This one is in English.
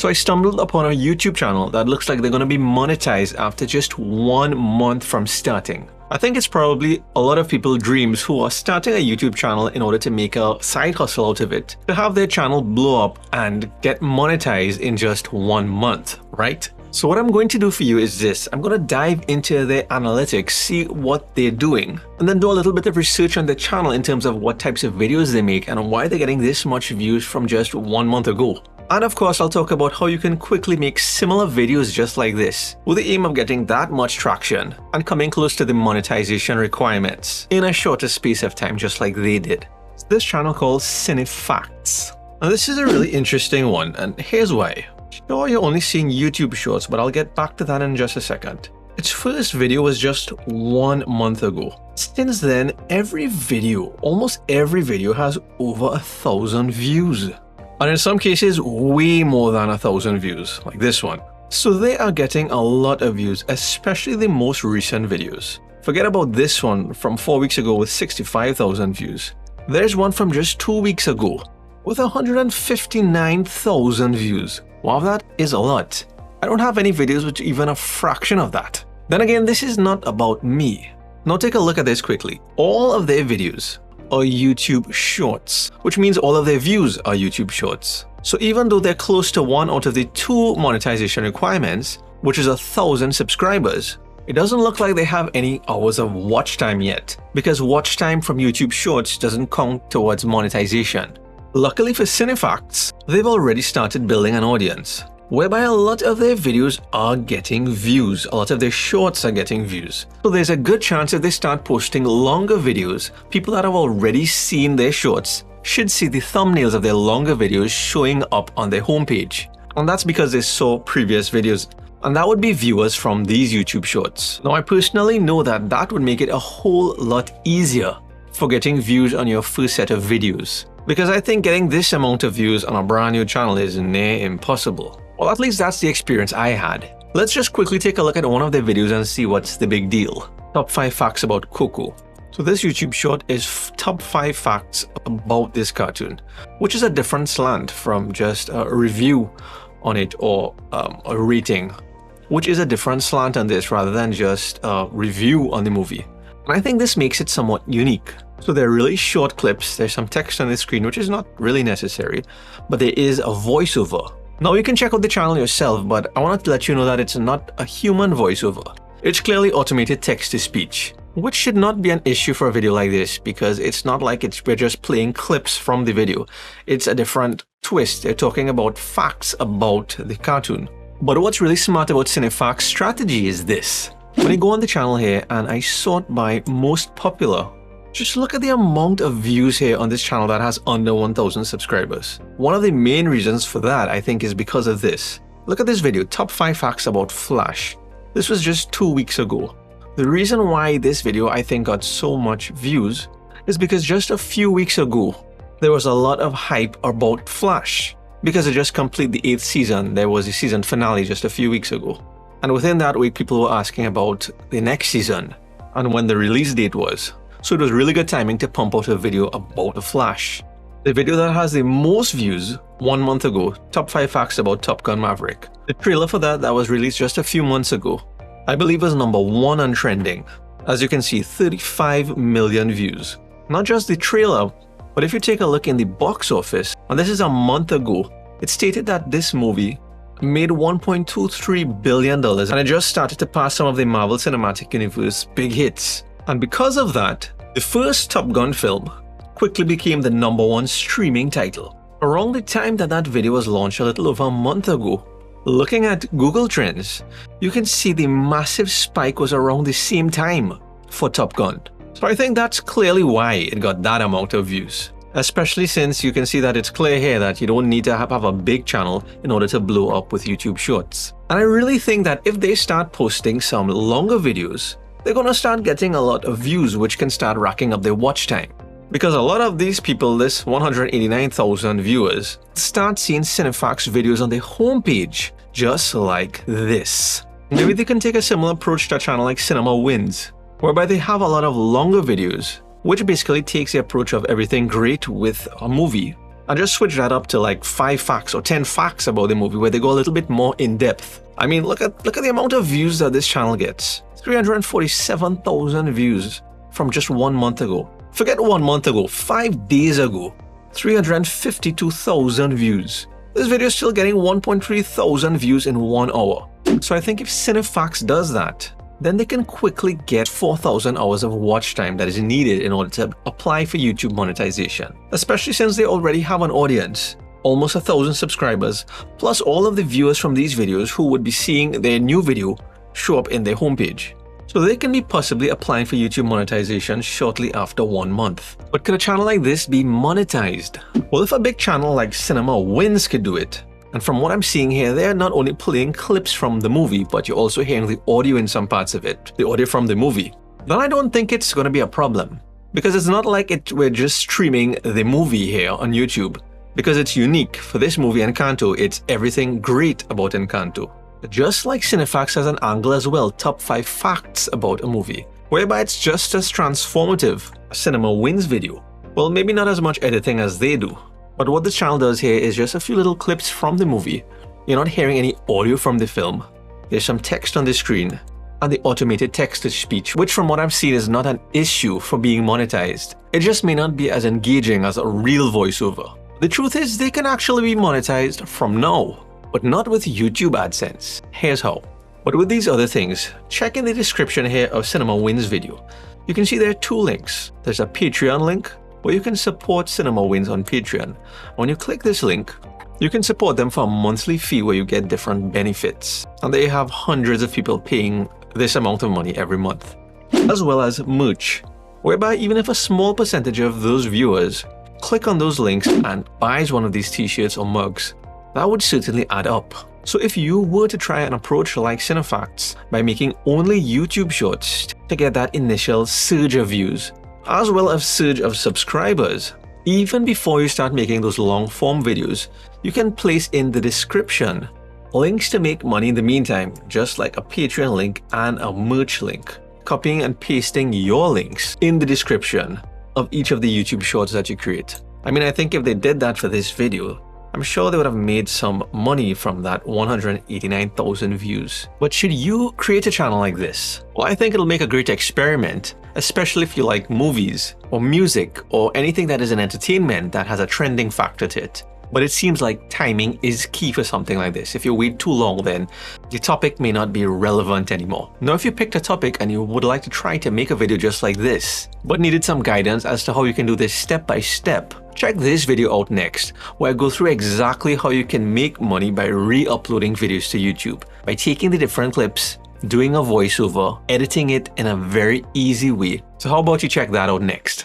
So I stumbled upon a YouTube channel that looks like they're going to be monetized after just 1 month from starting. I think it's probably a lot of people's dreams who are starting a YouTube channel in order to make a side hustle out of it, to have their channel blow up and get monetized in just 1 month, right? So what I'm going to do for you is this. I'm going to dive into their analytics, see what they're doing, and then do a little bit of research on their channel in terms of what types of videos they make and why they're getting this much views from just 1 month ago. And of course, I'll talk about how you can quickly make similar videos just like this, with the aim of getting that much traction and coming close to the monetization requirements in a shorter space of time, just like they did. It's this channel called Cinefacts. And this is a really interesting one, and here's why. Sure, you're only seeing YouTube shorts, but I'll get back to that in just a second. Its first video was just 1 month ago. Since then, almost every video has over 1,000 views. And in some cases, way more than 1,000 views, like this one. So they are getting a lot of views, especially the most recent videos. Forget about this one from 4 weeks ago with 65,000 views. There's one from just 2 weeks ago with 159,000 views. Wow, that is a lot. I don't have any videos with even a fraction of that. Then again, this is not about me. Now take a look at this quickly. All of their videos are YouTube Shorts, which means all of their views are YouTube Shorts. So even though they're close to 1 out of the 2 monetization requirements, which is 1,000 subscribers, it doesn't look like they have any hours of watch time yet, because watch time from YouTube Shorts doesn't count towards monetization. Luckily for Cinefacts, they've already started building an audience, whereby a lot of their videos are getting views, a lot of their shorts are getting views. So there's a good chance if they start posting longer videos, people that have already seen their shorts should see the thumbnails of their longer videos showing up on their homepage. And that's because they saw previous videos, and that would be viewers from these YouTube shorts. Now I personally know that that would make it a whole lot easier for getting views on your first set of videos, because I think getting this amount of views on a brand new channel is near impossible. Well, at least that's the experience I had. Let's just quickly take a look at one of their videos and see what's the big deal. Top 5 facts about Coco. So this YouTube short is top 5 facts about this cartoon, which is a different slant from just a review on it or a rating, which is a different slant on this rather than just a review on the movie. And I think this makes it somewhat unique. So they're really short clips, there's some text on the screen which is not really necessary, but there is a voiceover. Now you can check out the channel yourself, but I wanted to let you know that it's not a human voiceover. It's clearly automated text-to-speech, which should not be an issue for a video like this, because it's not like we're just playing clips from the video. It's a different twist. They're talking about facts about the cartoon. But what's really smart about Cinefacts' strategy is this. When you go on the channel here and I sort by most popular, just look at the amount of views here on this channel that has under 1,000 subscribers. One of the main reasons for that, I think, is because of this. Look at this video, top 5 facts about Flash. This was just 2 weeks ago. The reason why this video, I think, got so much views is because just a few weeks ago, there was a lot of hype about Flash. Because it just completed the 8th season, there was a season finale just a few weeks ago. And within that week, people were asking about the next season and when the release date was. So it was really good timing to pump out a video about the Flash. The video that has the most views 1 month ago, top 5 facts about Top Gun Maverick. The trailer for that was released just a few months ago, I believe was #1 on trending. As you can see, 35 million views. Not just the trailer, but if you take a look in the box office, and this is a month ago, it stated that this movie made $1.23 billion and it just started to pass some of the Marvel Cinematic Universe big hits. And because of that, the first Top Gun film quickly became the #1 streaming title. Around the time that video was launched a little over a month ago, looking at Google Trends, you can see the massive spike was around the same time for Top Gun. So I think that's clearly why it got that amount of views. Especially since you can see that it's clear here that you don't need to have a big channel in order to blow up with YouTube Shorts. And I really think that if they start posting some longer videos, they're gonna start getting a lot of views, which can start racking up their watch time. Because a lot of these people, this 189,000 viewers, start seeing Cinefacts videos on their homepage, just like this. Maybe they can take a similar approach to a channel like Cinema Wins, whereby they have a lot of longer videos, which basically takes the approach of everything great with a movie, and just switch that up to like 5 facts or 10 facts about the movie where they go a little bit more in depth. I mean, look at the amount of views that this channel gets. 347,000 views from just 1 month ago. Forget 1 month ago, 5 days ago, 352,000 views. This video is still getting 1.3 thousand views in 1 hour. So I think if Cinefax does that, then they can quickly get 4,000 hours of watch time that is needed in order to apply for YouTube monetization. Especially since they already have an audience, almost 1,000 subscribers, plus all of the viewers from these videos who would be seeing their new video show up in their homepage. So they can be possibly applying for YouTube monetization shortly after 1 month. But could a channel like this be monetized? Well, if a big channel like Cinema Wins could do it, and from what I'm seeing here, they're not only playing clips from the movie, but you're also hearing the audio in some parts of it, the audio from the movie, then I don't think it's going to be a problem. Because it's not like we're just streaming the movie here on YouTube. Because it's unique. For this movie, Encanto, it's everything great about Encanto. Just like Cinefax has an angle as well, top 5 facts about a movie, whereby it's just as transformative as Cinema Wins video. Well, maybe not as much editing as they do, but what the channel does here is just a few little clips from the movie. You're not hearing any audio from the film. There's some text on the screen, and the automated text-to-speech, which from what I've seen is not an issue for being monetized. It just may not be as engaging as a real voiceover. The truth is, they can actually be monetized from now, but not with YouTube AdSense. Here's how. But with these other things, check in the description here of Cinema Wins video. You can see there are 2 links. There's a Patreon link where you can support Cinema Wins on Patreon. When you click this link, you can support them for a monthly fee where you get different benefits. And they have hundreds of people paying this amount of money every month. As well as merch, whereby even if a small percentage of those viewers click on those links and buys one of these t-shirts or mugs, that would certainly add up. So if you were to try an approach like Cinefax by making only YouTube shorts to get that initial surge of views, as well as surge of subscribers, even before you start making those long form videos, you can place in the description links to make money in the meantime, just like a Patreon link and a merch link. Copying and pasting your links in the description of each of the YouTube shorts that you create. I mean, I think if they did that for this video, I'm sure they would have made some money from that 189,000 views. But should you create a channel like this? Well, I think it'll make a great experiment, especially if you like movies or music or anything that is an entertainment that has a trending factor to it. But it seems like timing is key for something like this. If you wait too long, then the topic may not be relevant anymore. Now, if you picked a topic and you would like to try to make a video just like this, but needed some guidance as to how you can do this step by step, check this video out next, where I go through exactly how you can make money by re-uploading videos to YouTube, by taking the different clips, doing a voiceover, editing it in a very easy way. So how about you check that out next?